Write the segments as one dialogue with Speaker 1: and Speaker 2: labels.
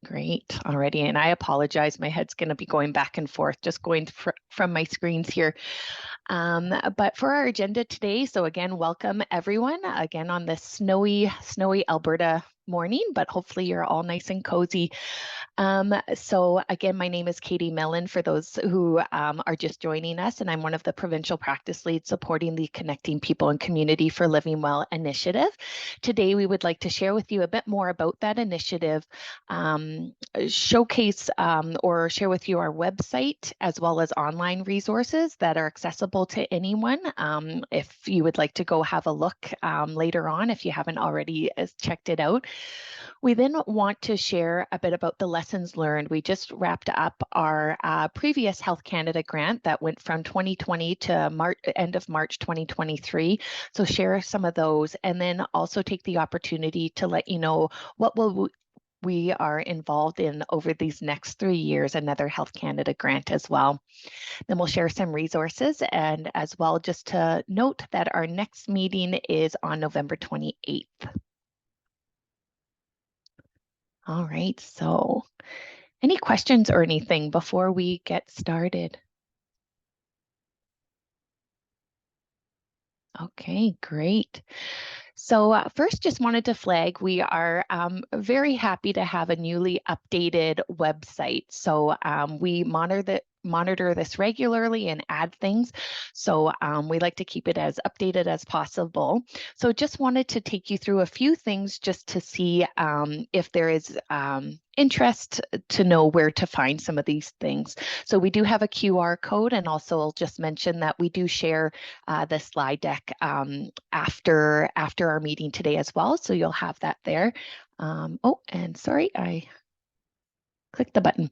Speaker 1: Great already. And I apologize. My head's going to be going back and forth, just going from my screens here. But for our agenda today, so again, welcome everyone again on this snowy Alberta morning, but hopefully you're all nice and cozy. So again, my name is Katie Mellon for those who are just joining us, and I'm one of the provincial practice leads supporting the Connecting People and Community for Living Well initiative. Today, we would like to share with you a bit more about that initiative, showcase or share with you our website as well as online resources that are accessible to anyone. If you would like to go have a look later on, if you haven't already checked it out. We then want to share a bit about the lessons learned. We just wrapped up our previous Health Canada grant that went from 2020 to end of March 2023. So share some of those, and then also take the opportunity to let you know what we are involved in over these next 3 years, another Health Canada grant as well. Then we'll share some resources, and as well just to note that our next meeting is on November 28th. All right, so any questions or anything before we get started? Okay, great. So first, just wanted to flag, we are very happy to have a newly updated website. So we monitor this regularly and add things. So we like to keep it as updated as possible. So just wanted to take you through a few things just to see if there is interest to know where to find some of these things. So we do have a QR code, and also I'll just mention that we do share the slide deck after our meeting today as well. So you'll have that there. Oh, and sorry, I click the button.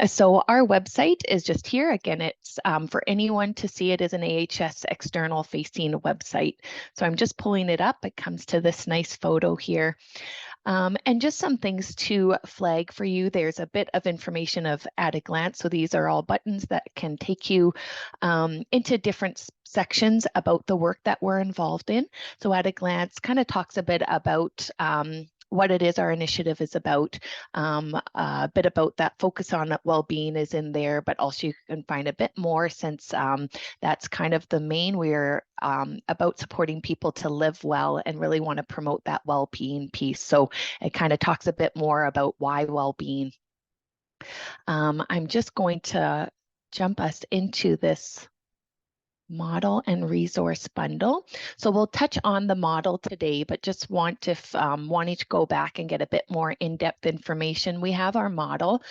Speaker 1: So our website is just here. Again, it's for anyone to see. It is an AHS external facing website. So I'm just pulling it up. It comes to this nice photo here. And just some things to flag for you. There's a bit of information at a glance. So these are all buttons that can take you into different sections about the work that we're involved in. So at a glance kind of talks a bit about what it is our initiative is about. A bit about that focus on well-being is in there, but also you can find a bit more since that's kind of the main. We're about supporting people to live well and really want to promote that well-being piece. So it kind of talks a bit more about why well-being. I'm just going to jump us into this model and resource bundle. So we'll touch on the model today, but just wanting to go back and get a bit more in-depth information. We have our model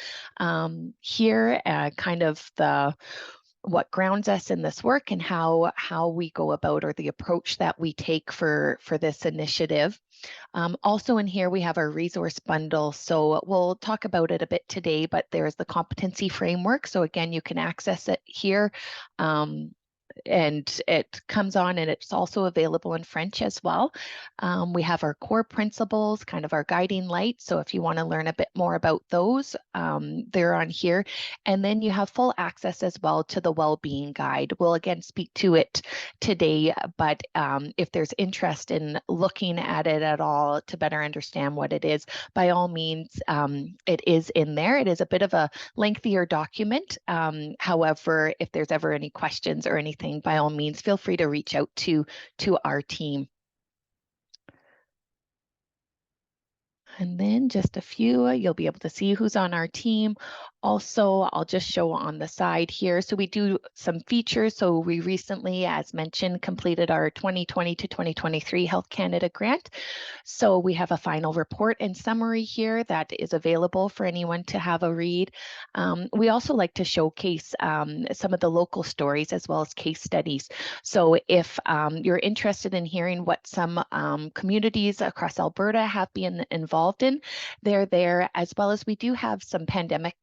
Speaker 1: here, kind of what grounds us in this work and how we go about, or the approach that we take for this initiative. Also in here, we have our resource bundle. So we'll talk about it a bit today, but there's the competency framework. So again, you can access it here. And it comes on, and it's also available in French as well. We have our core principles, kind of our guiding lights. So if you want to learn a bit more about those, they're on here. And then you have full access as well to the well-being guide. We'll again speak to it today, but if there's interest in looking at it at all to better understand what it is, by all means, it is in there. It is a bit of a lengthier document. However, if there's ever any questions or anything, by all means, feel free to reach out to our team. And then just a few, you'll be able to see who's on our team. Also, I'll just show on the side here. So we do some features. So we recently, as mentioned, completed our 2020 to 2023 Health Canada grant. So we have a final report and summary here that is available for anyone to have a read. We also like to showcase some of the local stories as well as case studies. So if you're interested in hearing what some communities across Alberta have been involved in, they're there, as well as we do have some pandemic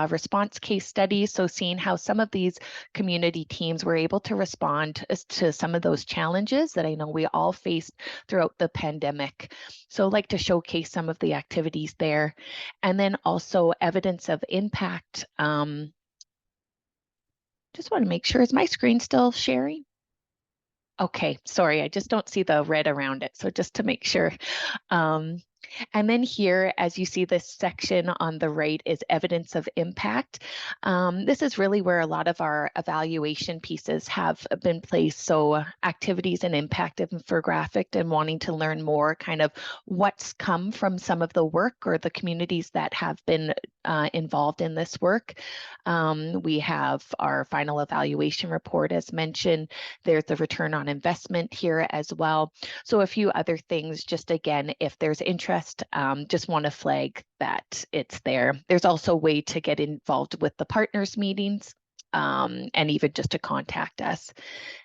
Speaker 1: response case studies. So seeing how some of these community teams were able to respond to some of those challenges that I know we all faced throughout the pandemic. So I'd like to showcase some of the activities there. And then also evidence of impact. Just want to make sure, is my screen still sharing? Okay, sorry, I just don't see the red around it. So just to make sure. And then here, as you see, this section on the right is evidence of impact. This is really where a lot of our evaluation pieces have been placed. So activities and impact infographic, and wanting to learn more kind of what's come from some of the work or the communities that have been involved in this work. We have our final evaluation report as mentioned. There's the return on investment here as well. So a few other things, just again, if there's interest, just want to flag that it's there. There's also a way to get involved with the partners meetings, and even just to contact us.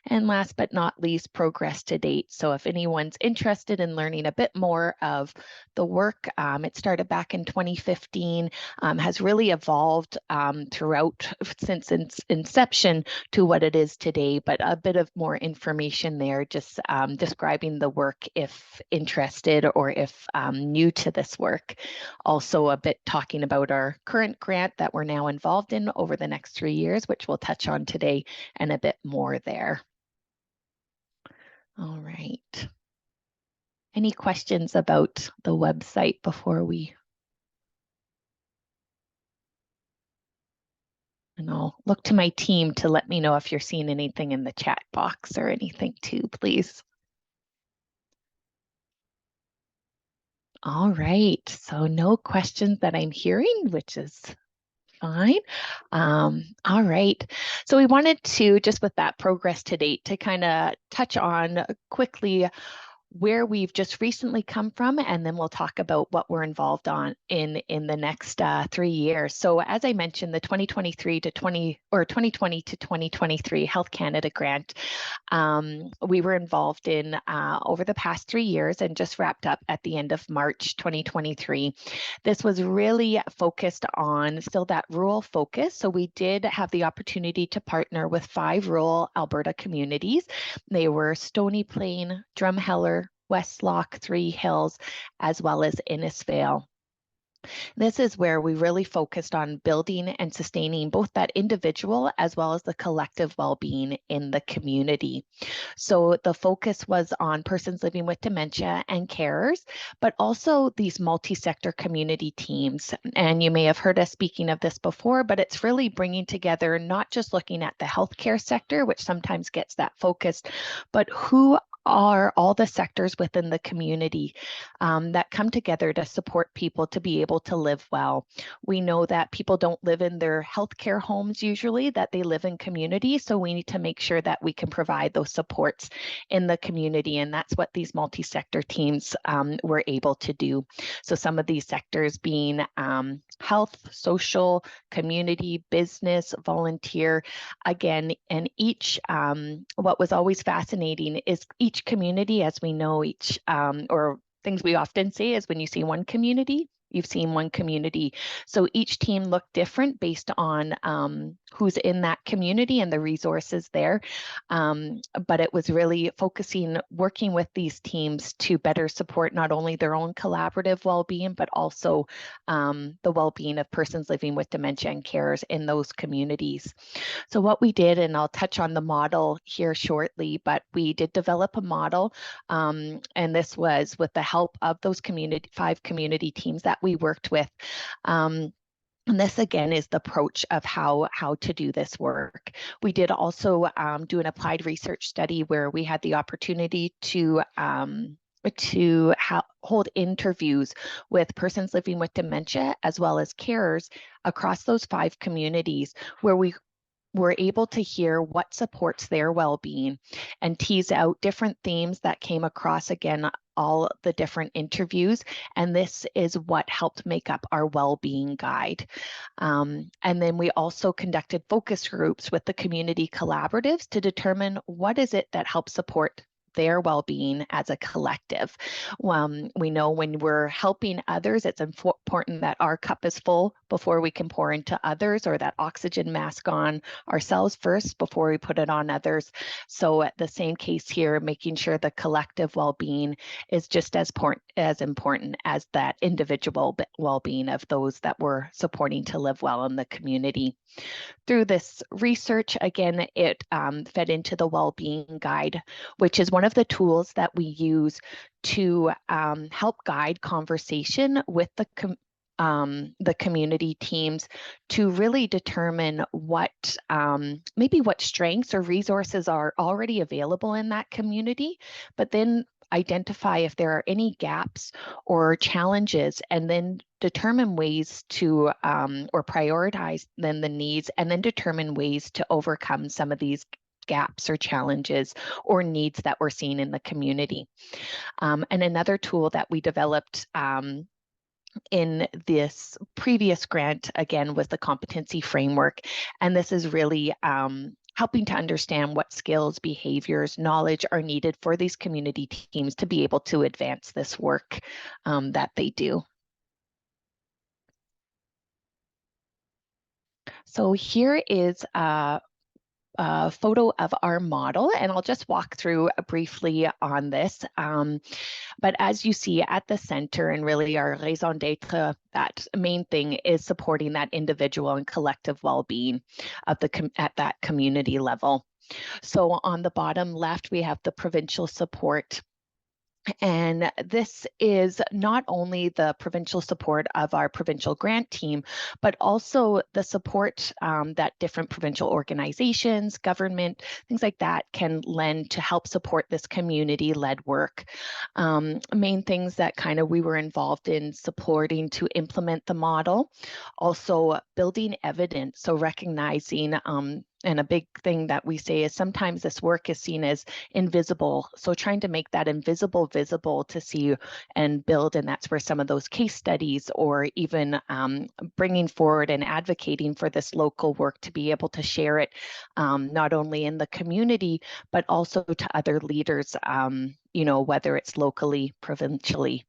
Speaker 1: And last but not least, progress to date. So if anyone's interested in learning a bit more of the work, it started back in 2015, has really evolved throughout since its inception to what it is today, but a bit of more information there, just describing the work if interested or if new to this work. Also a bit talking about our current grant that we're now involved in over the next 3 years, which we'll touch on today, and a bit more there. All right. Any questions about the website before we? And I'll look to my team to let me know if you're seeing anything in the chat box or anything too, please. All right. So no questions that I'm hearing, which is fine. All right. So we wanted to, just with that progress to date, to kind of touch on quickly where we've just recently come from, and then we'll talk about what we're involved on in the next 3 years. So as I mentioned, the 2020 to 2023 Health Canada grant, we were involved in over the past 3 years and just wrapped up at the end of March 2023. This was really focused on still that rural focus. So we did have the opportunity to partner with 5 rural Alberta communities. They were Stony Plain, Drumheller, Westlock, Three Hills, as well as Innisfail. This is where we really focused on building and sustaining both that individual as well as the collective well-being in the community. So the focus was on persons living with dementia and carers, but also these multi-sector community teams. And you may have heard us speaking of this before, but it's really bringing together, not just looking at the healthcare sector, which sometimes gets that focus, but who are all the sectors within the community that come together to support people to be able to live well. We know that people don't live in their healthcare homes usually, that they live in community. So we need to make sure that we can provide those supports in the community. And that's what these multi-sector teams were able to do. So some of these sectors being health, social, community, business, volunteer, again, and each, what was always fascinating is each community, as we know, each, or things we often say is when you see one community, you've seen one community. So each team looked different based on who's in that community and the resources there. But it was really focusing, working with these teams to better support not only their own collaborative well-being, but also the well-being of persons living with dementia and carers in those communities. So what we did, and I'll touch on the model here shortly, but we did develop a model, and this was with the help of those 5 community teams that we worked with. And this again is the approach of how to do this work. We did also do an applied research study where we had the opportunity to hold interviews with persons living with dementia as well as carers across those 5 communities, where we were able to hear what supports their well-being and tease out different themes that came across, again, all the different interviews. And this is what helped make up our well-being guide. And then we also conducted focus groups with the community collaboratives to determine what is it that helps support their well-being as a collective. We know when we're helping others, it's important that our cup is full before we can pour into others, or that oxygen mask on ourselves first before we put it on others. So at the same case here, making sure the collective well-being is just as important as that individual well-being of those that we're supporting to live well in the community. Through this research, again, it fed into the well-being guide, which is one of of the tools that we use to help guide conversation with the community teams to really determine what maybe what strengths or resources are already available in that community, but then identify if there are any gaps or challenges, and then determine ways to or prioritize then the needs, and then determine ways to overcome some of these gaps or challenges or needs that we're seeing in the community. And another tool that we developed in this previous grant, again, was the competency framework. And this is really helping to understand what skills, behaviors, knowledge are needed for these community teams to be able to advance this work that they do. So here is a photo of our model, and I'll just walk through briefly on this. But as you see at the center, and really our raison d'etre, that main thing is supporting that individual and collective well-being of at that community level. So on the bottom left, we have the provincial support. And this is not only the provincial support of our provincial grant team, but also the support that different provincial organizations, government, things like that can lend to help support this community-led work. Main things that kind of we were involved in supporting to implement the model, also building evidence, so recognizing and a big thing that we say is sometimes this work is seen as invisible. So trying to make that invisible visible to see and build, and that's where some of those case studies or even bringing forward and advocating for this local work to be able to share it not only in the community, but also to other leaders, you know, whether it's locally, provincially.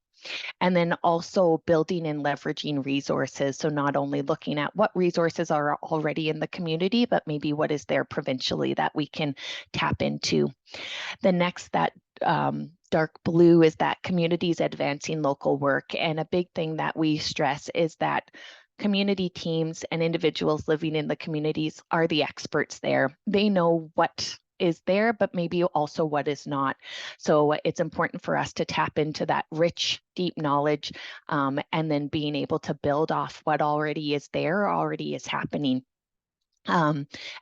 Speaker 1: And then also building and leveraging resources. So not only looking at what resources are already in the community, but maybe what is there provincially that we can tap into. The next, that dark blue, is that communities advancing local work. And a big thing that we stress is that community teams and individuals living in the communities are the experts there. They know what is there, but maybe also what is not. So it's important for us to tap into that rich, deep knowledge, and then being able to build off what already is there, already is happening.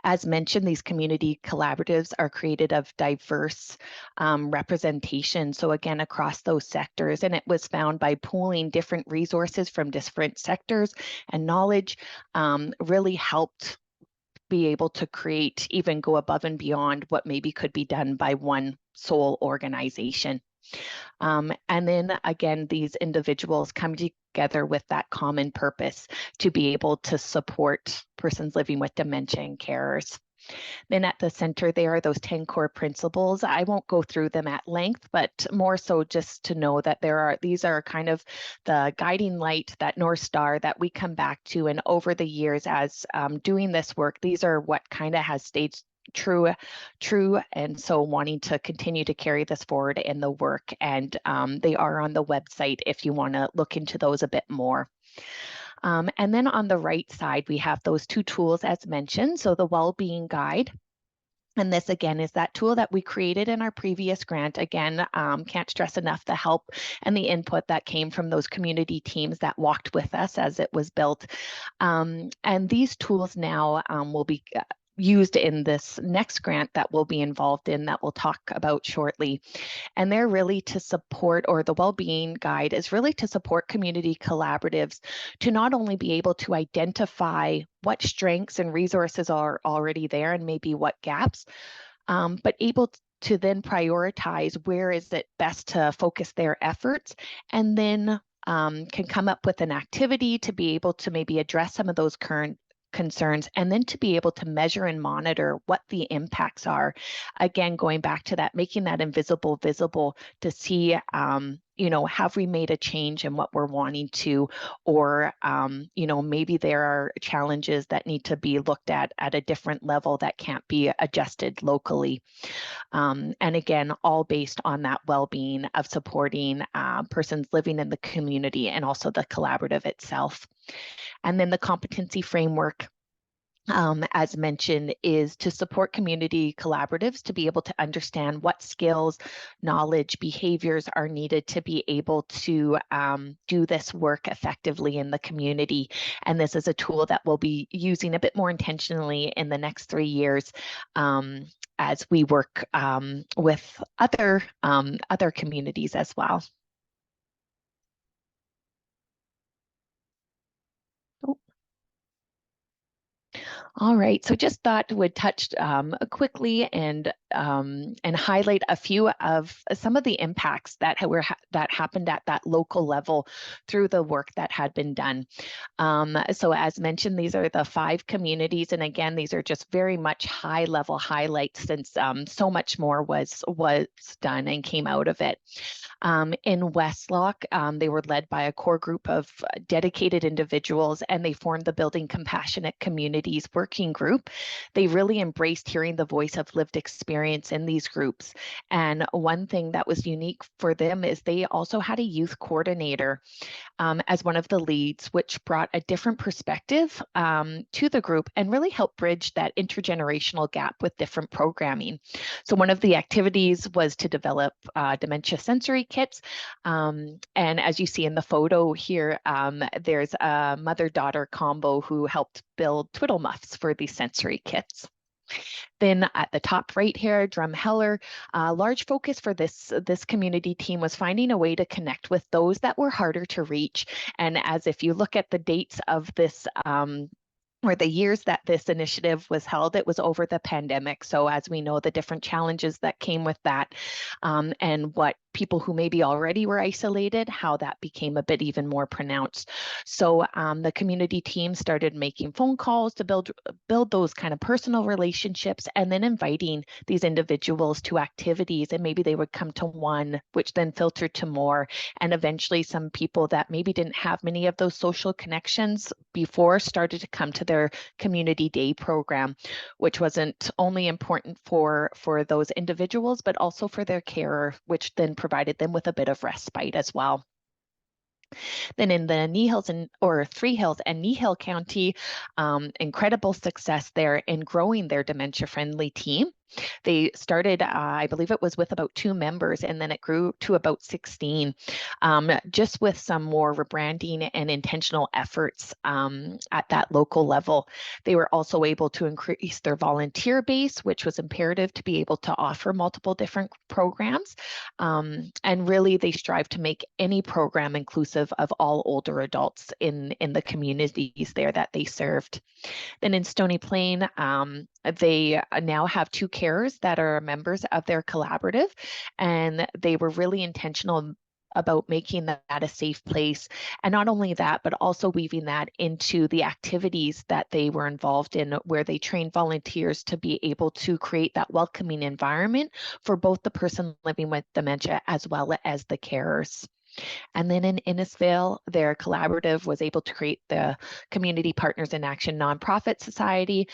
Speaker 1: As mentioned, these community collaboratives are created of diverse representation. So again, across those sectors, and it was found by pooling different resources from different sectors and knowledge really helped be able to create, even go above and beyond what maybe could be done by one sole organization. And then again, these individuals come together with that common purpose to be able to support persons living with dementia and carers. Then at the center there are those 10 core principles. I won't go through them at length, but more so just to know that these are kind of the guiding light, that North Star that we come back to. And over the years as doing this work, these are what kind of has stayed true. And so wanting to continue to carry this forward in the work. And they are on the website if you want to look into those a bit more. And then on the right side, we have those two tools as mentioned. So the Wellbeing Guide. And this again is that tool that we created in our previous grant. Again, can't stress enough the help and the input that came from those community teams that walked with us as it was built. And these tools now will be used in this next grant that we'll be involved in that we'll talk about shortly. And they're really to support, or the Wellbeing Guide is really to support community collaboratives to not only be able to identify what strengths and resources are already there and maybe what gaps, but able to then prioritize where is it best to focus their efforts, and then can come up with an activity to be able to maybe address some of those current concerns, and then to be able to measure and monitor what the impacts are. Again, going back to that, making that invisible visible to see, you know, have we made a change in what we're wanting to, or, you know, maybe there are challenges that need to be looked at a different level that can't be adjusted locally. And again, all based on that well-being of supporting persons living in the community and also the collaborative itself. And then the competency framework as mentioned, is to support community collaboratives to be able to understand what skills, knowledge, behaviors are needed to be able to do this work effectively in the community. And this is a tool that we'll be using a bit more intentionally in the next 3 years as we work with other communities as well. All right, so just thought would touch quickly and highlight a few of some of the impacts that that happened at that local level through the work that had been done. So as mentioned, these are the 5 communities, and again, these are just very much high-level highlights since so much more was done and came out of it. In Westlock, they were led by a core group of dedicated individuals, and they formed the Building Compassionate Communities Working Group. They really embraced hearing the voice of lived experience in these groups. And one thing that was unique for them is they also had a youth coordinator as one of the leads, which brought a different perspective to the group and really helped bridge that intergenerational gap with different programming. So one of the activities was to develop dementia sensory kits. And as you see in the photo here, there's a mother-daughter combo who helped build twiddle muffs for these sensory kits. Then at the top right here, Drumheller, a large focus for this community team was finding a way to connect with those that were harder to reach. And as if you look at the dates of this or the years that this initiative was held, it was over the pandemic. So as we know, the different challenges that came with that and what people who maybe already were isolated, how that became a bit even more pronounced. So the community team started making phone calls to build those kind of personal relationships, and then inviting these individuals to activities, and maybe they would come to one, which then filtered to more. And eventually some people that maybe didn't have many of those social connections before started to come to their community day program, which wasn't only important for those individuals, but also for their carer, which then provided them with a bit of respite as well. Then in the Three Hills and Kneehill County, incredible success there in growing their dementia-friendly team. They started, I believe it was with about 2 members, and then it grew to about 16, just with some more rebranding and intentional efforts at that local level. They were also able to increase their volunteer base, which was imperative to be able to offer multiple different programs. And really, they strive to make any program inclusive of all older adults in the communities there that they served. Then in Stony Plain, they now have 2 carers that are members of their collaborative, and they were really intentional about making that a safe place. And not only that, but also weaving that into the activities that they were involved in, where they trained volunteers to be able to create that welcoming environment for both the person living with dementia as well as the carers. And then in Innisfail, their collaborative was able to create the Community Partners in Action Nonprofit Society.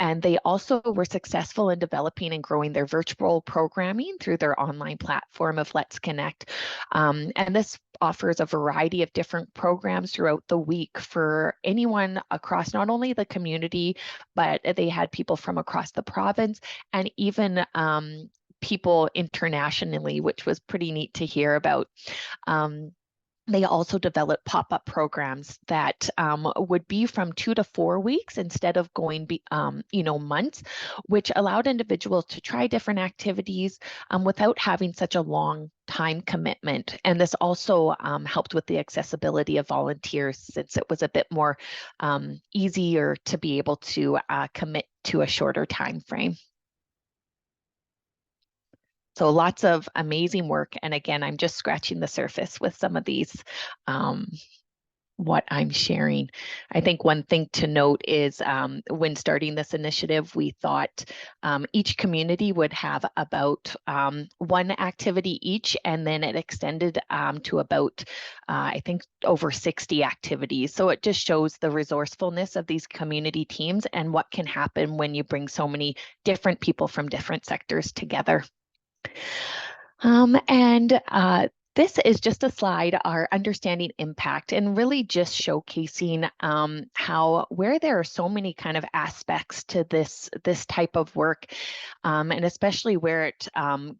Speaker 1: And they also were successful in developing and growing their virtual programming through their online platform of Let's Connect. And this offers a variety of different programs throughout the week for anyone across not only the community, but they had people from across the province and even people internationally, which was pretty neat to hear about. They also developed pop-up programs that would be from 2 to 4 weeks instead of going, months, which allowed individuals to try different activities without having such a long time commitment. And this also helped with the accessibility of volunteers, since it was a bit more easier to be able to commit to a shorter time frame. So lots of amazing work. And again, I'm just scratching the surface with some of these, what I'm sharing. I think one thing to note is when starting this initiative, we thought each community would have about 1 activity each, and then it extended to about, I think, over 60 activities. So it just shows the resourcefulness of these community teams and what can happen when you bring so many different people from different sectors together. And This is just a slide, our understanding impact, and really just showcasing how where there are so many kind of aspects to this type of work, and especially where it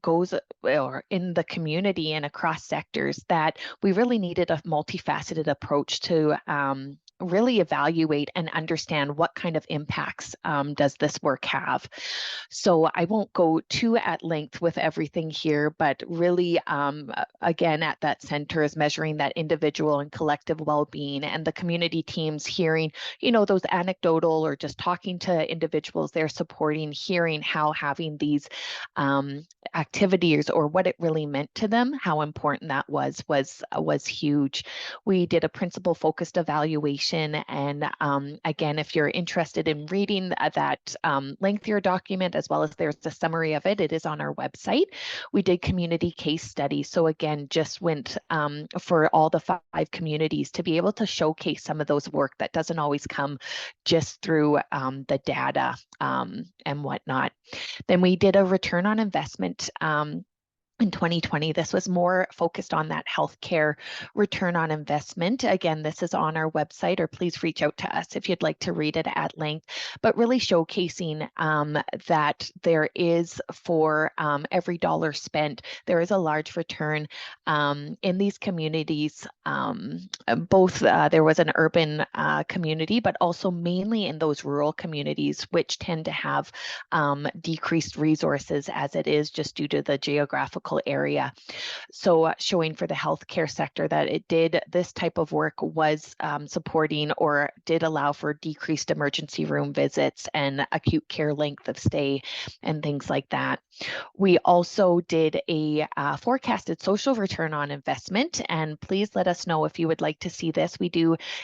Speaker 1: goes or in the community and across sectors, that we really needed a multifaceted approach to really evaluate and understand what kind of impacts does this work have. So I won't go too at length with everything here, but really, again, at that center is measuring that individual and collective well-being, and the community teams hearing, those anecdotal or just talking to individuals they're supporting, hearing how having these activities or what it really meant to them, how important that was huge. We did a principle focused evaluation, and again, if you're interested in reading that lengthier document, as well as there's a summary of it, it is on our website. We did community case studies. So again, just went for all the 5 communities to be able to showcase some of those work that doesn't always come just through the data and whatnot. Then we did a return on investment in 2020. This was more focused on that healthcare return on investment. Again, this is on our website, or please reach out to us if you'd like to read it at length, but really showcasing that there is, for every dollar spent, there is a large return in these communities. Both there was an urban community, but also mainly in those rural communities, which tend to have decreased resources as it is just due to the geographical area. So showing for the healthcare sector that this type of work was supporting or did allow for decreased emergency room visits and acute care length of stay and things like that. We also did a forecasted social return on investment, and please let us know if you would like to see this.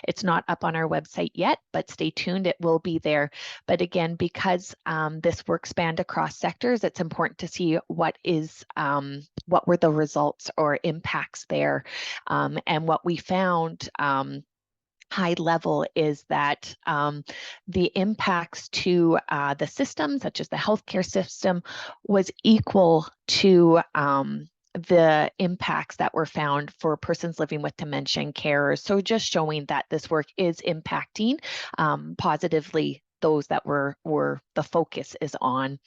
Speaker 1: It's not up on our website yet, but stay tuned, it will be there. But again, because this work spanned across sectors, it's important to see what were the results or impacts there. And what we found high level is that the impacts to the system, such as the healthcare system, was equal to the impacts that were found for persons living with dementia and carers. So just showing that this work is impacting positively those that were the focus is on.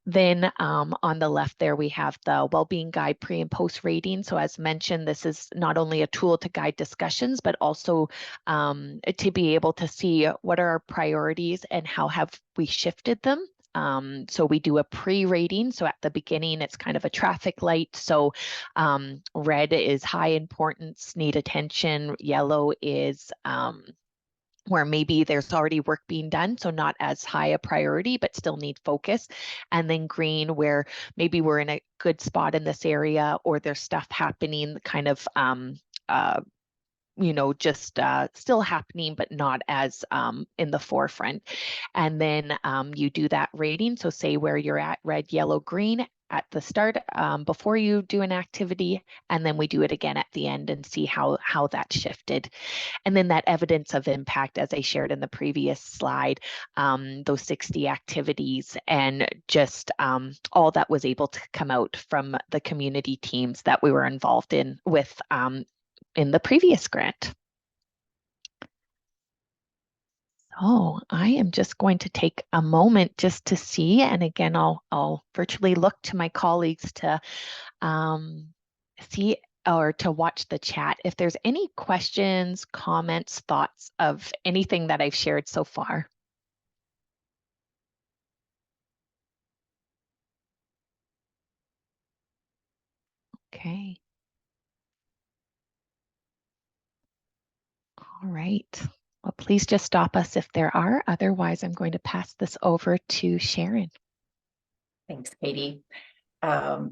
Speaker 1: Then on the left there, we have the wellbeing guide pre and post rating. So as mentioned, this is not only a tool to guide discussions, but also to be able to see what are our priorities and how have we shifted them. So we do a pre-rating. So at the beginning, it's kind of a traffic light. So red is high importance, need attention. Yellow is where maybe there's already work being done, so not as high a priority, but still need focus. And then green, where maybe we're in a good spot in this area, or there's stuff happening kind of just still happening, but not as in the forefront. And then you do that rating. So say where you're at, red, yellow, green at the start before you do an activity, and then we do it again at the end and see how that shifted. And then that evidence of impact, as I shared in the previous slide, those 60 activities, and just all that was able to come out from the community teams that we were involved in with in the previous grant. So I am just going to take a moment just to see, and again, I'll virtually look to my colleagues to see or to watch the chat if there's any questions, comments, thoughts of anything that I've shared so far. Okay. All right. Well, please just stop us if there are. Otherwise, I'm going to pass this over to Sharon.
Speaker 2: Thanks, Katie.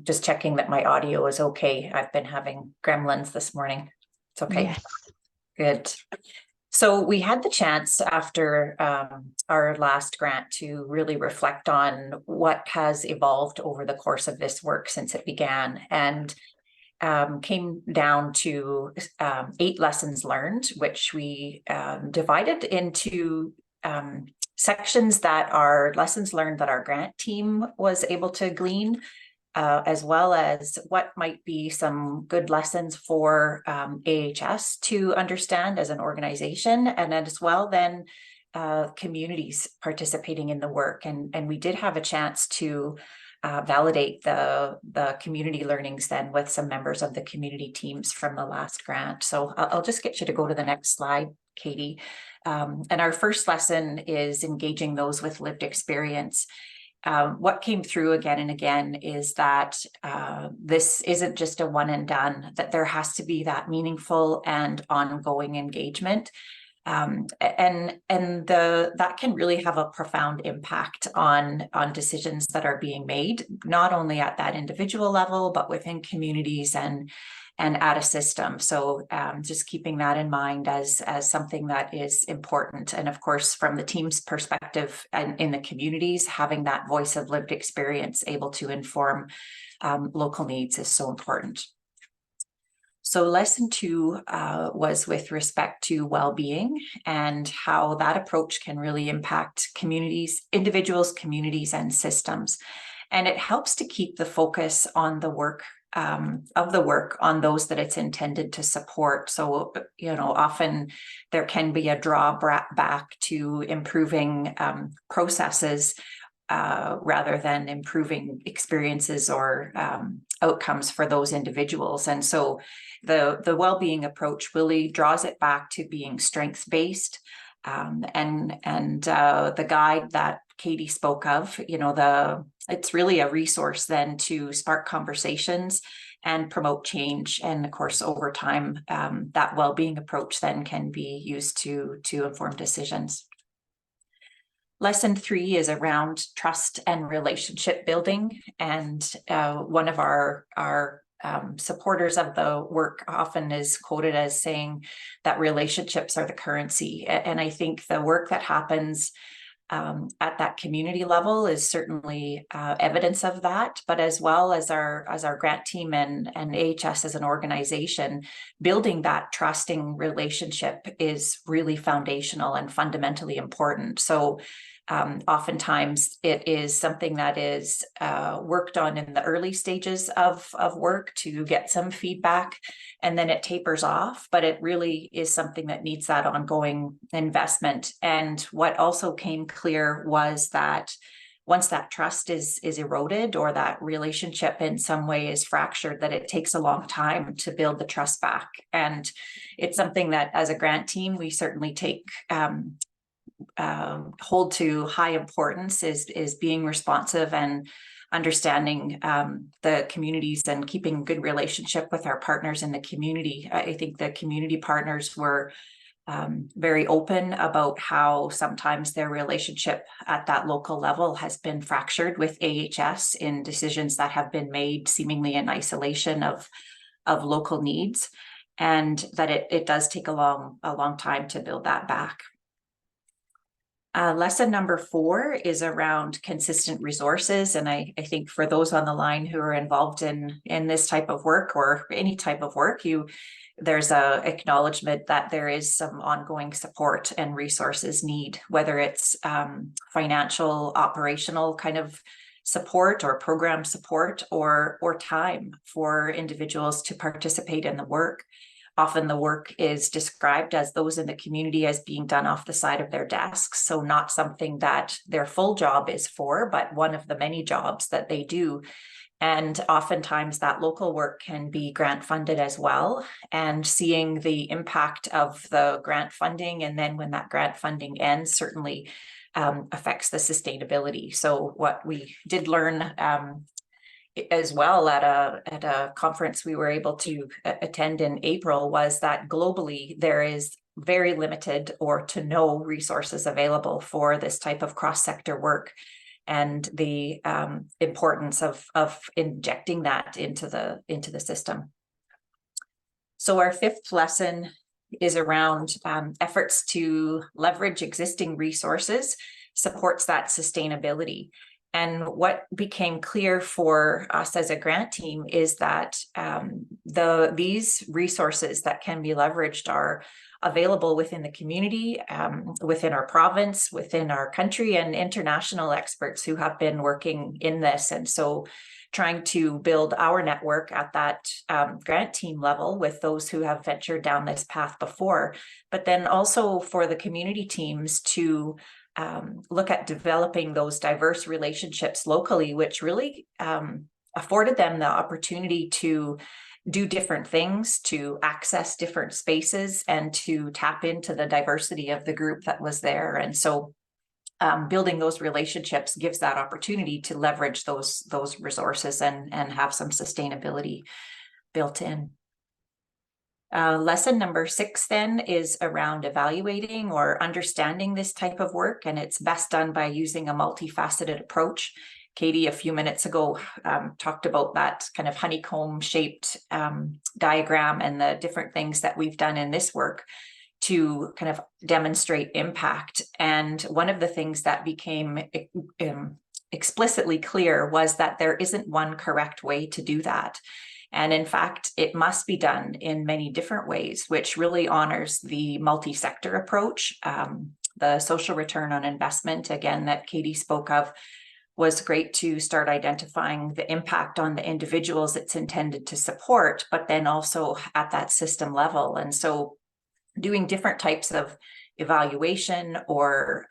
Speaker 2: Just checking that my audio is okay. I've been having gremlins this morning. It's okay.
Speaker 1: Yes.
Speaker 2: Good. So we had the chance after our last grant to really reflect on what has evolved over the course of this work since it began, and came down to 8 lessons learned, which we divided into sections that are lessons learned that our grant team was able to glean as well as what might be some good lessons for AHS to understand as an organization, and as well then communities participating in the work. And we did have a chance to validate the community learnings then with some members of the community teams from the last grant. So I'll just get you to go to the next slide, Katie. And our first lesson is engaging those with lived experience. What came through again and again is that this isn't just a one and done, that there has to be that meaningful and ongoing engagement. And that can really have a profound impact on decisions that are being made, not only at that individual level, but within communities and at a system. So just keeping that in mind as something that is important. And of course, from the team's perspective and in the communities, having that voice of lived experience able to inform local needs is so important. So lesson 2 was with respect to well-being and how that approach can really impact communities, individuals, communities, and systems. And it helps to keep the focus on the work on those that it's intended to support. So, often there can be a drawback to improving processes rather than improving experiences or outcomes for those individuals. And so the well-being approach really draws it back to being strengths-based. And the guide that Katie spoke of, it's really a resource then to spark conversations and promote change. And of course, over time, that well-being approach then can be used to inform decisions. Lesson 3 is around trust and relationship building. And one of our supporters of the work often is quoted as saying that relationships are the currency. And I think the work that happens at that community level is certainly evidence of that, but as well as our grant team and AHS as an organization, building that trusting relationship is really foundational and fundamentally important. So oftentimes it is something that is worked on in the early stages of work to get some feedback, and then it tapers off, but it really is something that needs that ongoing investment. And what also came clear was that once that trust is eroded or that relationship in some way is fractured, that it takes a long time to build the trust back. And it's something that as a grant team, we certainly take hold to high importance is being responsive and understanding the communities and keeping good relationship with our partners in the community. I think the community partners were very open about how sometimes their relationship at that local level has been fractured with AHS in decisions that have been made seemingly in isolation of local needs, and that it does take a long time to build that back. Lesson number 4 is around consistent resources. And I think for those on the line who are involved in this type of work or any type of work, there's a acknowledgement that there is some ongoing support and resources need, whether it's financial, operational kind of support or program support or time for individuals to participate in the work. Often the work is described as those in the community as being done off the side of their desks. So not something that their full job is for, but one of the many jobs that they do. And oftentimes that local work can be grant funded as well. And seeing the impact of the grant funding, and then when that grant funding ends, certainly affects the sustainability. So what we did learn as well at a conference we were able to attend in April was that globally there is very limited or to no resources available for this type of cross-sector work, and the importance of injecting that into the system. So our 5th lesson is around efforts to leverage existing resources supports that sustainability. And what became clear for us as a grant team is that these resources that can be leveraged are available within the community, within our province, within our country, and international experts who have been working in this. And so trying to build our network at that grant team level with those who have ventured down this path before, but then also for the community teams to look at developing those diverse relationships locally, which really afforded them the opportunity to do different things, to access different spaces, and to tap into the diversity of the group that was there. And so building those relationships gives that opportunity to leverage those resources and have some sustainability built in. Lesson number 6 then is around evaluating or understanding this type of work, and it's best done by using a multifaceted approach. Katie, a few minutes ago, talked about that kind of honeycomb shaped diagram and the different things that we've done in this work to kind of demonstrate impact. And one of the things that became explicitly clear was that there isn't one correct way to do that. And in fact, it must be done in many different ways, which really honors the multi-sector approach. The social return on investment, again, that Katie spoke of, was great to start identifying the impact on the individuals it's intended to support, but then also at that system level. And so doing different types of evaluation or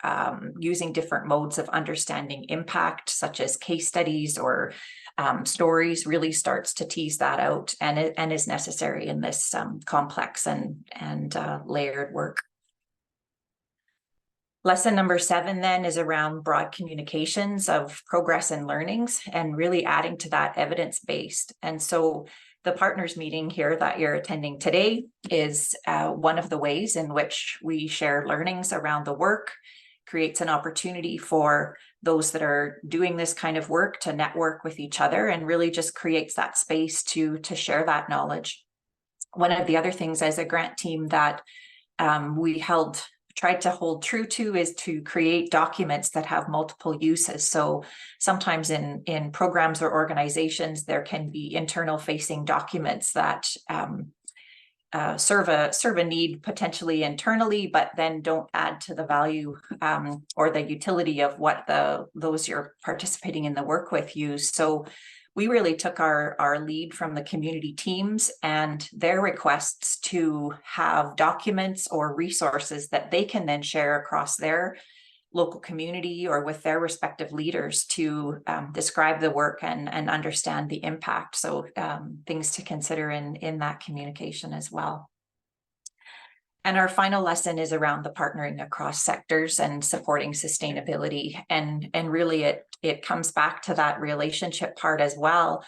Speaker 2: using different modes of understanding impact, such as case studies or stories, really starts to tease that out and is necessary in this complex and layered work. Lesson number 7 then is around broad communications of progress and learnings, and really adding to that evidence-based. And so the partners meeting here that you're attending today is one of the ways in which we share learnings around the work, creates an opportunity for those that are doing this kind of work to network with each other, and really just creates that space to share that knowledge. One of the other things as a grant team that we tried to hold true to is to create documents that have multiple uses. So sometimes in programs or organizations, there can be internal facing documents that serve a need potentially internally, but then don't add to the value or the utility of what those you're participating in the work with use. So we really took our lead from the community teams and their requests to have documents or resources that they can then share across their local community or with their respective leaders to describe the work and understand the impact. So things to consider in that communication as well. And our final lesson is around the partnering across sectors and supporting sustainability. And really it comes back to that relationship part as well.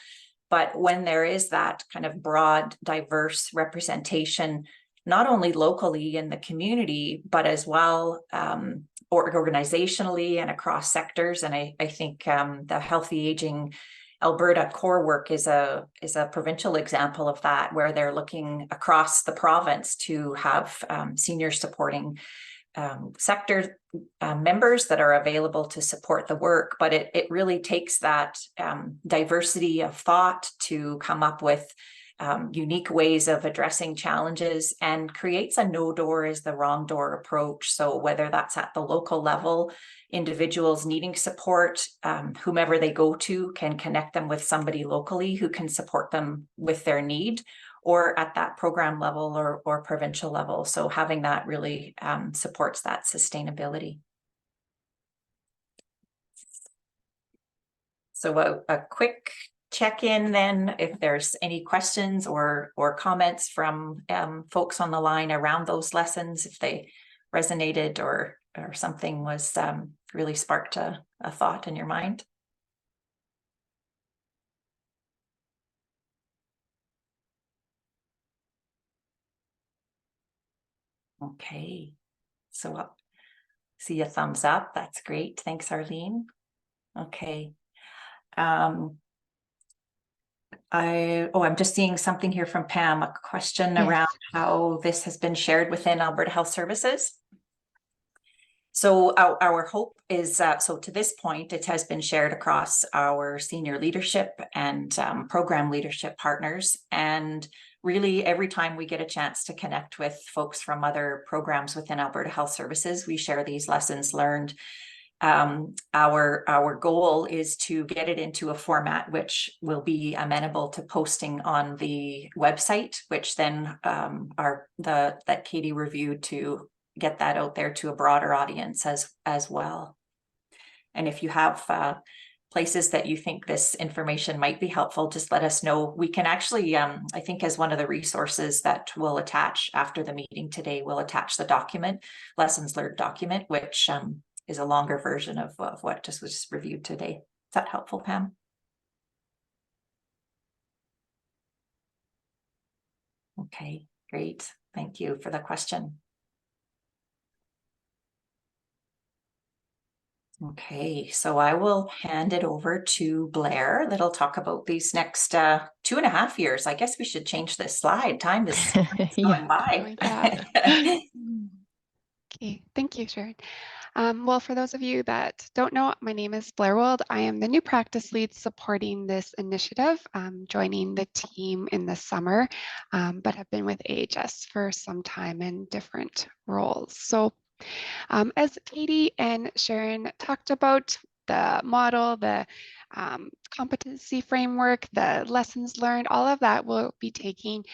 Speaker 2: But when there is that kind of broad, diverse representation, not only locally in the community, but as well or organizationally and across sectors. And I think the Healthy Aging Alberta core work is a provincial example of that, where they're looking across the province to have senior supporting sector members that are available to support the work. But it really takes that diversity of thought to come up with unique ways of addressing challenges, and creates a no door is the wrong door approach. So whether that's at the local level, individuals needing support, whomever they go to can connect them with somebody locally who can support them with their need, or at that program level or provincial level. So having that really supports that sustainability. So a quick check-in then, if there's any questions or comments from folks on the line around those lessons, if they resonated or something was really sparked a thought in your mind. Okay, so I'll see a thumbs up. That's great. Thanks, Arlene. Okay. I'm just seeing something here from Pam, a question around how this has been shared within Alberta Health Services. So our hope is, so to this point, it has been shared across our senior leadership and program leadership partners. And really every time we get a chance to connect with folks from other programs within Alberta Health Services, we share these lessons learned. our goal is to get it into a format which will be amenable to posting on the website, which then that Katie reviewed to get that out there to a broader audience as well. And if you have places that you think this information might be helpful, just let us know. We can actually, I think as one of the resources that we'll attach after the meeting today, we'll attach the document, lessons learned document, which is a longer version of what just was reviewed today. Is that helpful, Pam? Okay, great. Thank you for the question. Okay, so I will hand it over to Blair that'll talk about these next 2.5 years. I guess we should change this slide. Time is going by.
Speaker 3: Okay, thank you, Sharon. Well, for those of you that don't know, my name is Blair Wold. I am the new practice lead supporting this initiative, joining the team in the summer, but have been with AHS for some time in different roles. So as Katie and Sharon talked about, the model, the competency framework, the lessons learned, all of that we'll be taking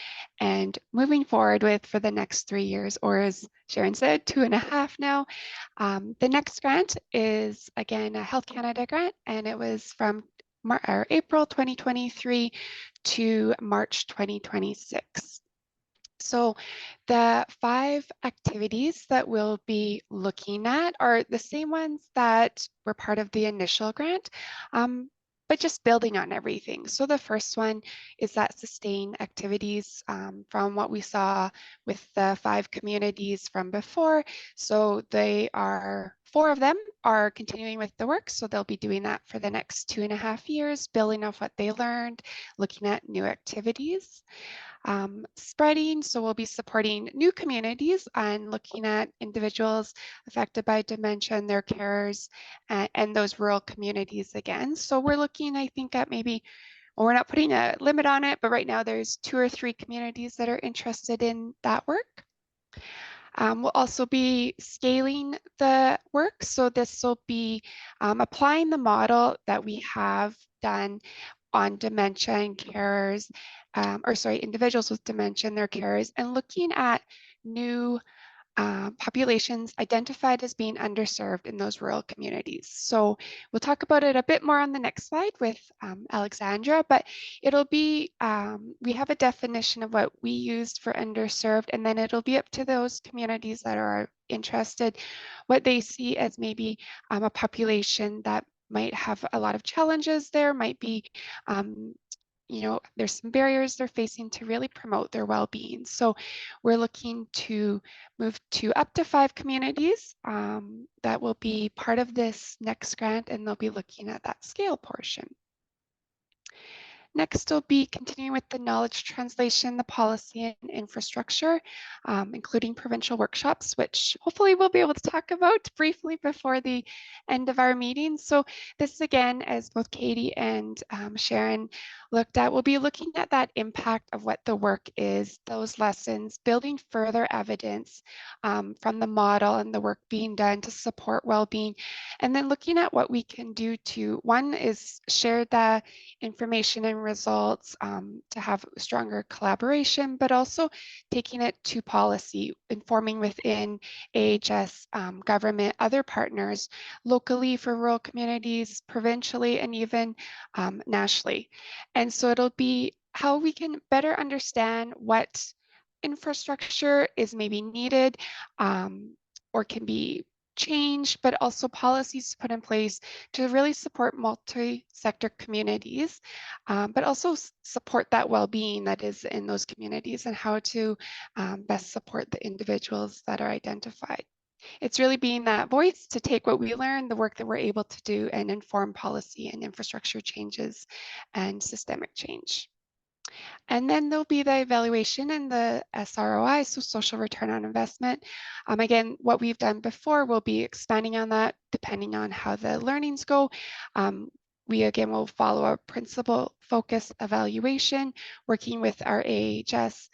Speaker 3: and moving forward with for the next 3 years, or as Sharon said, 2.5 now. The next grant is, again, a Health Canada grant, and it was from April 2023 to March 2026. So the 5 activities that we'll be looking at are the same ones that were part of the initial grant, but just building on everything. So the first one is that sustain activities from what we saw with the 5 communities from before. So they are 4 of them are continuing with the work. So they'll be doing that for the next 2.5 years, building off what they learned, looking at new activities. Spreading, so we'll be supporting new communities and looking at individuals affected by dementia and their carers and those rural communities again. So we're looking, I think, at maybe, well, we're not putting a limit on it, but right now there's 2 or 3 communities that are interested in that work. We'll also be scaling the work. So this will be applying the model that we have done on dementia and carers, individuals with dementia and their carers, and looking at new populations identified as being underserved in those rural communities. So we'll talk about it a bit more on the next slide with Alexandra, but it'll be, we have a definition of what we used for underserved, and then it'll be up to those communities that are interested, what they see as maybe a population that might have a lot of challenges there, might be there's some barriers they're facing to really promote their well-being. So we're looking to move to up to 5 communities that will be part of this next grant, and they'll be looking at that scale portion. Next, we'll be continuing with the knowledge translation, the policy and infrastructure, including provincial workshops, which hopefully we'll be able to talk about briefly before the end of our meeting. So this, again, as both Katie and Sharon looked at, we'll be looking at that impact of what the work is, those lessons, building further evidence from the model and the work being done to support well-being, and then looking at what we can do to, one is share the information and results to have stronger collaboration, but also taking it to policy, informing within AHS, government, other partners, locally for rural communities, provincially, and even nationally. And so it'll be how we can better understand what infrastructure is maybe needed or can be change, but also policies to put in place to really support multi-sector communities, but also support that well-being that is in those communities and how to best support the individuals that are identified. It's really being that voice to take what we learn, the work that we're able to do, and inform policy and infrastructure changes and systemic change. And then there'll be the evaluation and the SROI, so social return on investment. Again, what we've done before, we'll be expanding on that depending on how the learnings go. We again will follow a principle focused evaluation, working with our AHS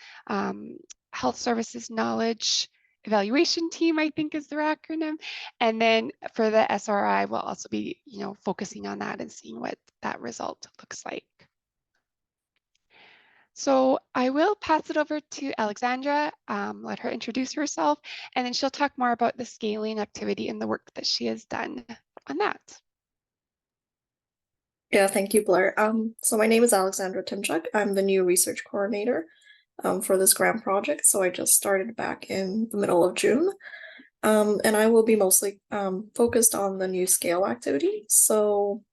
Speaker 3: health services knowledge evaluation team, I think is their acronym. And then for the SRI, we'll also be, focusing on that and seeing what that result looks like. So I will pass it over to Alexandra, let her introduce herself, and then she'll talk more about the scaling activity and the work that she has done on that.
Speaker 4: Yeah, thank you, Blair. So my name is Alexandra Timchuk. I'm the new research coordinator for this grant project. So I just started back in the middle of June. And I will be mostly focused on the new scale activity. So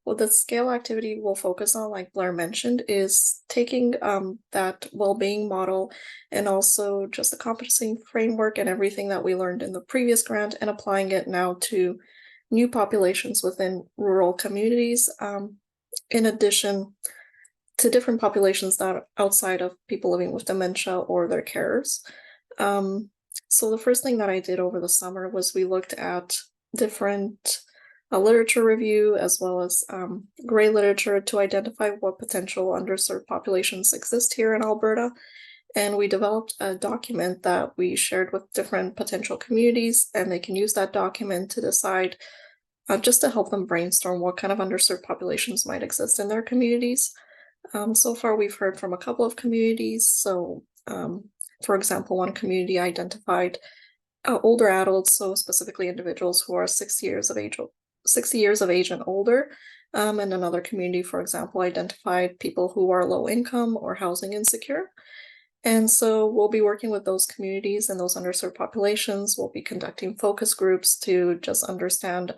Speaker 4: what the scale activity will focus on, like Blair mentioned, is taking that well-being model and also just the competency framework and everything that we learned in the previous grant and applying it now to new populations within rural communities, in addition to different populations that are outside of people living with dementia or their carers. So the first thing that I did over the summer was we looked at different literature review as well as gray literature to identify what potential underserved populations exist here in Alberta. And we developed a document that we shared with different potential communities, and they can use that document to decide just to help them brainstorm what kind of underserved populations might exist in their communities. So far, we've heard from a couple of communities. So, for example, one community identified older adults, so specifically individuals who are 60 years of age and older. And another community, for example, identified people who are low income or housing insecure. And so we'll be working with those communities and those underserved populations. We'll be conducting focus groups to just understand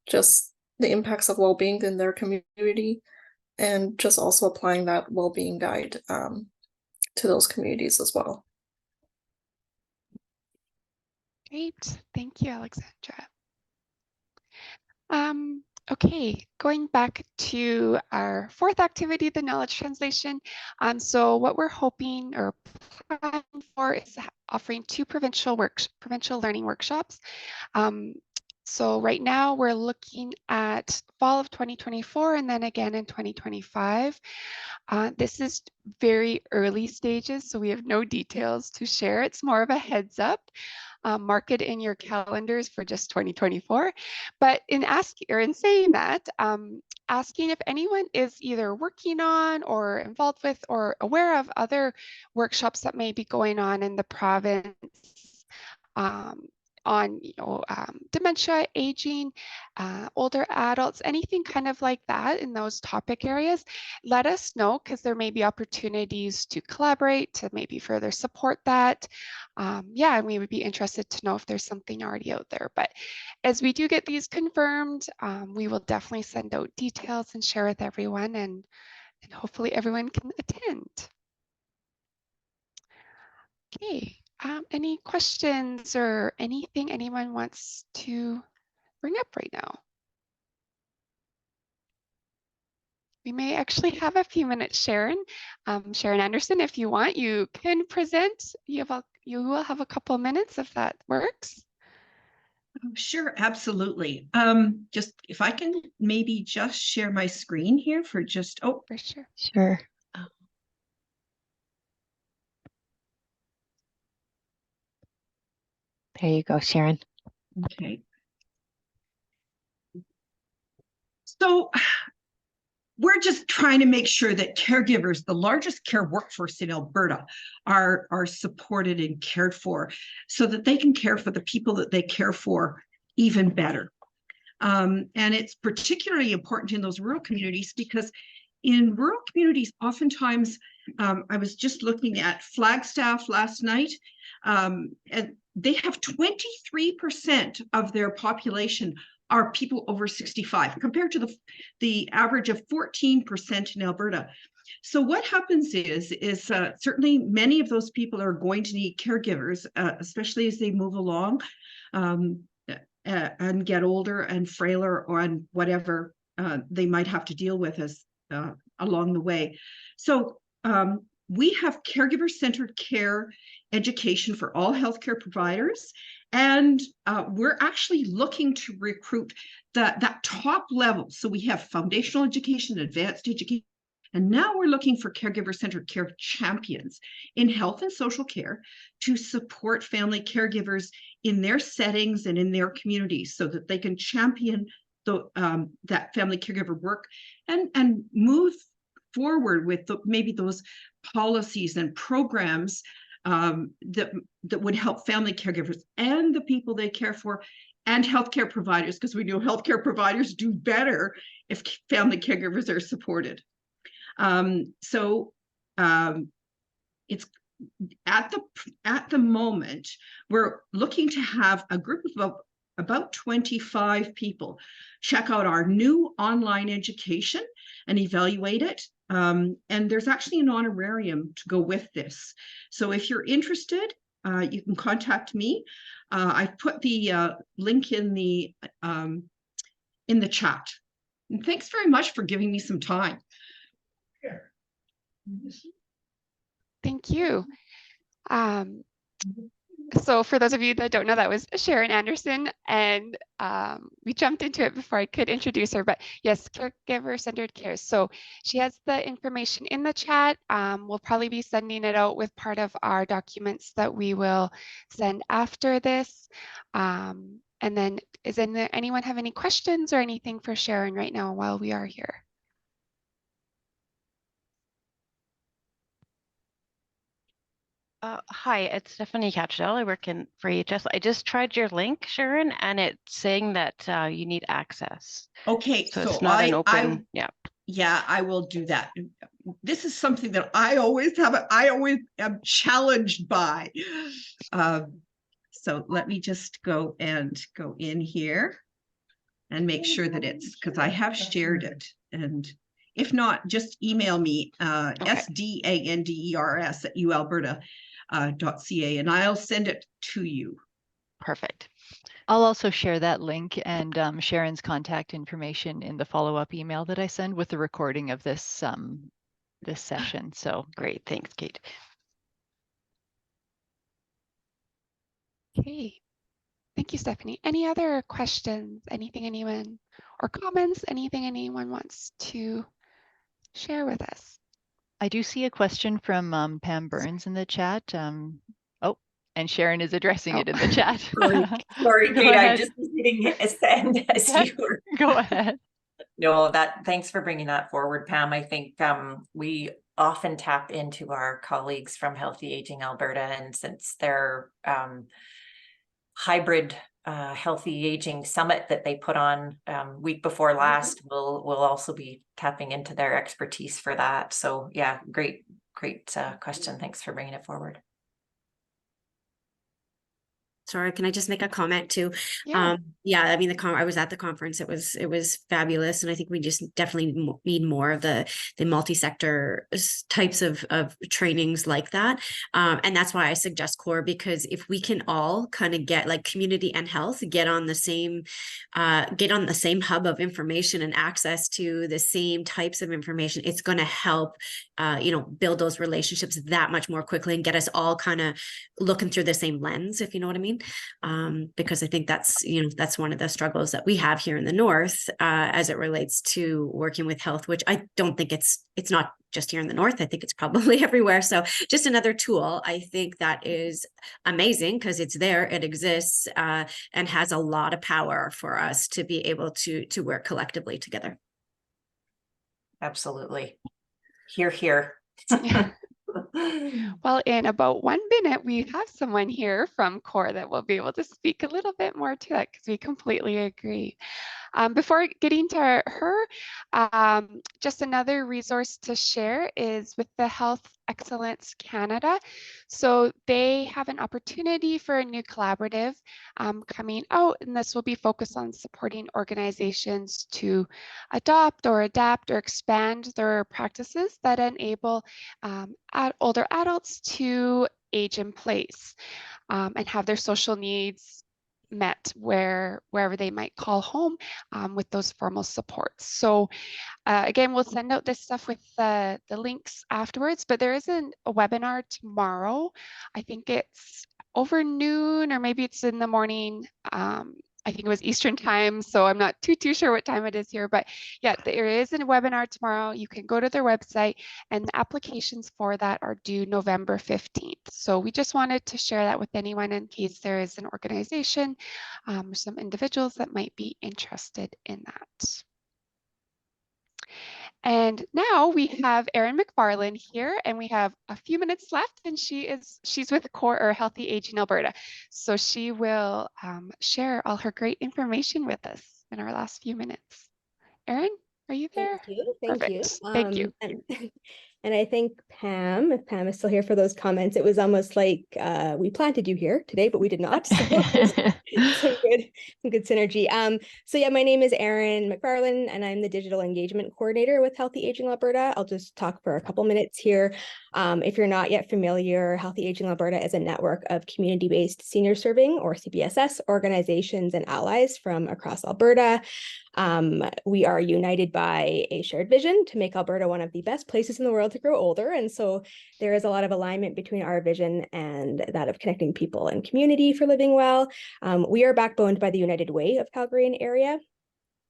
Speaker 4: just the impacts of well-being in their community, and just also applying that well-being guide to those communities as well.
Speaker 3: Great, thank you, Alexandra. Okay, going back to our fourth activity, the knowledge translation. So what we're hoping or planning for is offering 2 provincial learning workshops. So right now we're looking at fall of 2024 and then again in 2025. This is very early stages, so we have no details to share. It's more of a heads up. Mark it in your calendars for just 2024. But in saying that, asking if anyone is either working on or involved with or aware of other workshops that may be going on in the province on dementia, aging, older adults, anything kind of like that in those topic areas, let us know, because there may be opportunities to collaborate, to maybe further support that. Yeah, and we would be interested to know if there's something already out there. But as we do get these confirmed, we will definitely send out details and share with everyone, and hopefully everyone can attend. Okay. Any questions or anything anyone wants to bring up right now? We may actually have a few minutes, Sharon. Sharon Anderson, if you want, you can present. You will have a couple of minutes if that works.
Speaker 5: Oh, sure, absolutely. Just if I can maybe just share my screen here for just, oh,
Speaker 3: For sure.
Speaker 1: Sure. There you go, Sharon.
Speaker 5: okay. So we're just trying to make sure that caregivers, the largest care workforce in Alberta, are supported and cared for so that they can care for the people that they care for even better. And it's particularly important in those rural communities because in rural communities, oftentimes, I was just looking at Flagstaff last night, and they have 23% of their population are people over 65, compared to the average of 14% in Alberta. So what happens is certainly many of those people are going to need caregivers, especially as they move along and get older and frailer on whatever they might have to deal with as along the way. So we have caregiver-centered care education for all healthcare providers. And we're actually looking to recruit that top level. So we have foundational education, advanced education, And now we're looking for caregiver-centered care champions in health and social care to support family caregivers in their settings and in their communities so that they can champion that family caregiver work and move forward with maybe those policies and programs that would help family caregivers and the people they care for and healthcare providers, because we know healthcare providers do better if family caregivers are supported. It's at the moment, we're looking to have a group of about 25 people check out our new online education and evaluate it. And there's actually an honorarium to go with this. So if you're interested, you can contact me. I've put the link in the chat. And thanks very much for giving me some time.
Speaker 3: Thank you. So for those of you that don't know, that was Sharon Anderson, and we jumped into it before I could introduce her, but yes, caregiver-centered care. So she has the information in the chat. We'll probably be sending it out with part of our documents that we will send after this. And then anyone have any questions or anything for Sharon right now while we are here?
Speaker 6: Hi, it's Stephanie Catchdell. I work for EHS. I just tried your link, Sharon, and it's saying that you need access.
Speaker 5: Okay,
Speaker 6: so it's not an open.
Speaker 5: Yeah, I will do that. This is something that I always am challenged by. So let me just go in here and make sure that it's, because I have shared it, and if not, just email me sdanders@ualberta.ca and I'll send it to you.
Speaker 6: Perfect.
Speaker 7: I'll also share that link and Sharon's contact information in the follow-up email that I send with the recording of this this session. So
Speaker 6: Great, thanks, Kate.
Speaker 3: Okay, thank you, Stephanie. Any other questions? Anything anyone or comments? Anything anyone wants to share with us?
Speaker 7: I do see a question from Pam Burns in the chat. And Sharon is addressing it in the chat.
Speaker 2: Sorry, Kate, I'm just hitting send as you were.
Speaker 7: Go ahead.
Speaker 2: No, thanks for bringing that forward, Pam. I think we often tap into our colleagues from Healthy Aging Alberta, and since their hybrid Healthy Aging Summit that they put on week before last, we'll also be tapping into their expertise for that. So yeah, great question. Thanks for bringing it forward.
Speaker 8: Sorry, can I just make a comment too?
Speaker 3: Yeah.
Speaker 8: Yeah, I mean, I was at the conference. It was fabulous, and I think we just definitely need more of the multi-sector types of trainings like that. And that's why I suggest CORE, because if we can all kind of get, like, community and health, get on the same hub of information and access to the same types of information, it's going to help build those relationships that much more quickly and get us all kind of looking through the same lens, if you know what I mean. Because I think that's one of the struggles that we have here in the North as it relates to working with health, which I don't think it's not just here in the North. I think it's probably everywhere. So just another tool, I think, that is amazing because it's there, it exists, and has a lot of power for us to be able to work collectively together.
Speaker 2: Absolutely. Hear.
Speaker 3: Yeah. Well, in about 1 minute, we have someone here from CORE that will be able to speak a little bit more to that, because we completely agree. Before getting to her, just another resource to share is with the Health Excellence Canada. So they have an opportunity for a new collaborative coming out, and this will be focused on supporting organizations to adopt or adapt or expand their practices that enable older adults to age in place and have their social needs met wherever they might call home with those formal supports. So again, we'll send out this stuff with the links afterwards, but there is a webinar tomorrow. I think it's over noon, or maybe it's in the morning. I I think it was Eastern time, so I'm not too sure what time it is here, but yeah, there is a webinar tomorrow. You can go to their website, and the applications for that are due November 15th. So we just wanted to share that with anyone in case there is an organization, or some individuals that might be interested in that. And now we have Erin McFarlane here, and we have a few minutes left, and she's with CORE, or Healthy Aging Alberta. So she will share all her great information with us in our last few minutes. Erin, are you there?
Speaker 9: Thank you.
Speaker 3: Perfect. Thank you.
Speaker 9: And I think Pam, if Pam is still here for those comments, it was almost like we planted you here today, but we did not. So some good synergy. So yeah, my name is Erin McFarlane, and I'm the Digital Engagement Coordinator with Healthy Aging Alberta. I'll just talk for a couple minutes here. If you're not yet familiar, Healthy Aging Alberta is a network of community-based senior serving, or CPSS, organizations and allies from across Alberta. We are united by a shared vision to make Alberta one of the best places in the world to grow older. And so there is a lot of alignment between our vision and that of connecting people and community for living well. We are backboned by the United Way of Calgary and area.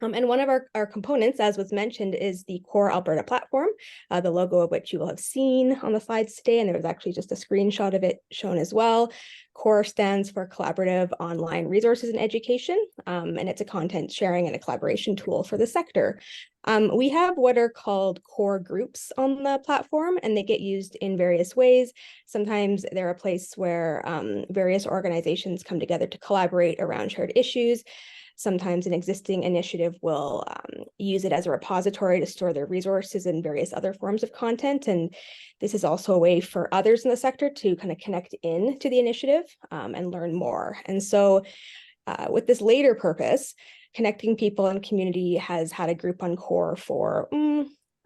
Speaker 9: And one of our components, as was mentioned, is the CORE Alberta platform, the logo of which you will have seen on the slides today. And there was actually just a screenshot of it shown as well. CORE stands for Collaborative Online Resources and Education, and it's a content sharing and a collaboration tool for the sector. We have what are called core groups on the platform, and they get used in various ways. Sometimes they're a place where various organizations come together to collaborate around shared issues. Sometimes an existing initiative will use it as a repository to store their resources and various other forms of content. And this is also a way for others in the sector to kind of connect in to the initiative and learn more. And so with this later purpose, connecting people and community has had a group on CORE for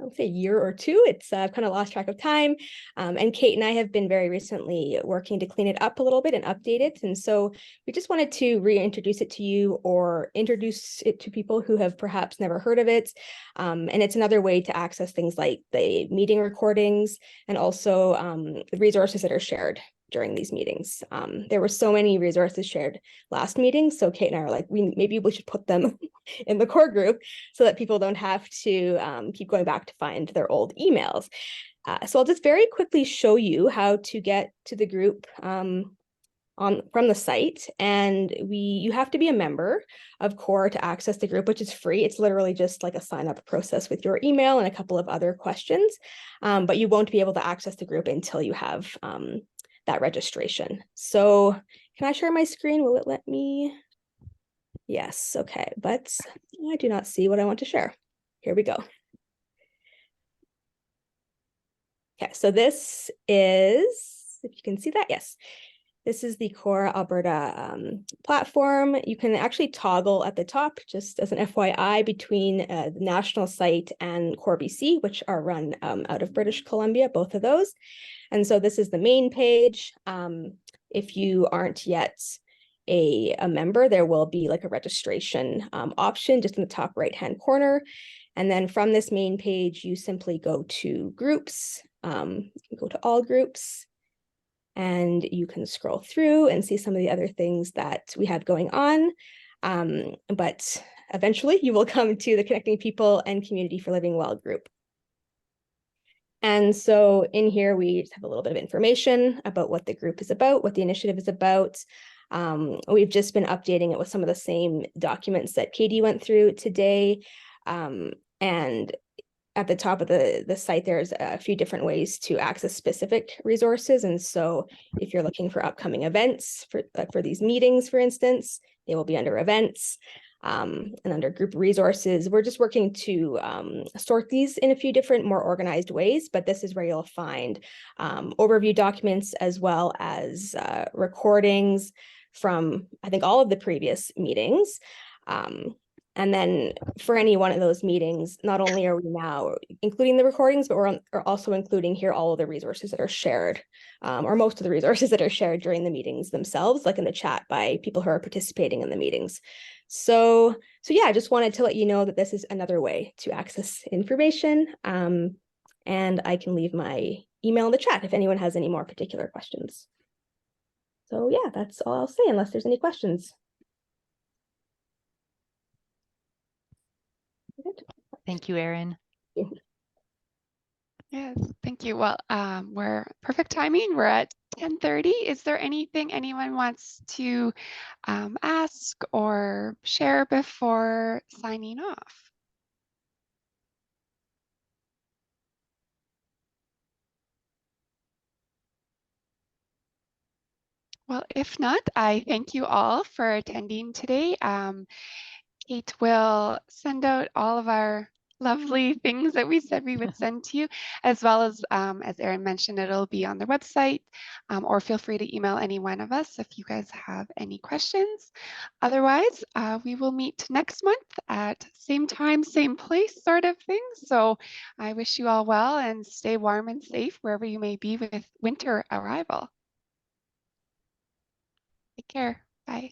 Speaker 9: I would say a year or two. It's kind of lost track of time. And Kate and I have been very recently working to clean it up a little bit and update it. And so we just wanted to reintroduce it to you, or introduce it to people who have perhaps never heard of it. And it's another way to access things like the meeting recordings and also the resources that are shared during these meetings. There were so many resources shared last meeting. So Kate and I are like, maybe we should put them in the core group so that people don't have to keep going back to find their old emails. So I'll just very quickly show you how to get to the group from the site. And you have to be a member of CORE to access the group, which is free. It's literally just like a sign up process with your email and a couple of other questions. But you won't be able to access the group until you have that registration. So can I share my screen? Will it let me? Yes, okay, but I do not see what I want to share. Here we go. Okay, so this is, if you can see that, yes. This is the CORE Alberta platform. You can actually toggle at the top, just as an FYI, between the national site and CORE BC, which are run out of British Columbia, both of those. And so this is the main page. If you aren't yet a member, there will be like a registration option just in the top right-hand corner. And then from this main page, you simply go to groups. You can go to all groups, and you can scroll through and see some of the other things that we have going on. But eventually you will come to the Connecting People and Community for Living Well group. And so in here, we just have a little bit of information about what the group is about, what the initiative is about. We've just been updating it with some of the same documents that Katie went through today. And at the top of the site, there's a few different ways to access specific resources. And so if you're looking for upcoming events for these meetings, for instance, they will be under events. And under group resources, we're just working to sort these in a few different, more organized ways, but this is where you'll find overview documents as well as recordings from, I think, all of the previous meetings. And then for any one of those meetings, not only are we now including the recordings, but we're also including here all of the resources that are shared, or most of the resources that are shared during the meetings themselves, like in the chat by people who are participating in the meetings. So yeah, I just wanted to let you know that this is another way to access information. And I can leave my email in the chat if anyone has any more particular questions. So yeah, that's all I'll say unless there's any questions.
Speaker 7: Thank you, Erin.
Speaker 3: Yes, thank you. Well, we're perfect timing. We're at 10:30. Is there anything anyone wants to ask or share before signing off? Well, if not, I thank you all for attending today. Kate will send out all of our lovely things that we said we would send to you, as well as Erin mentioned, it'll be on the website, or feel free to email any one of us if you guys have any questions. Otherwise, we will meet next month at same time, same place sort of thing. So I wish you all well and stay warm and safe wherever you may be with winter arrival. Take care. Bye.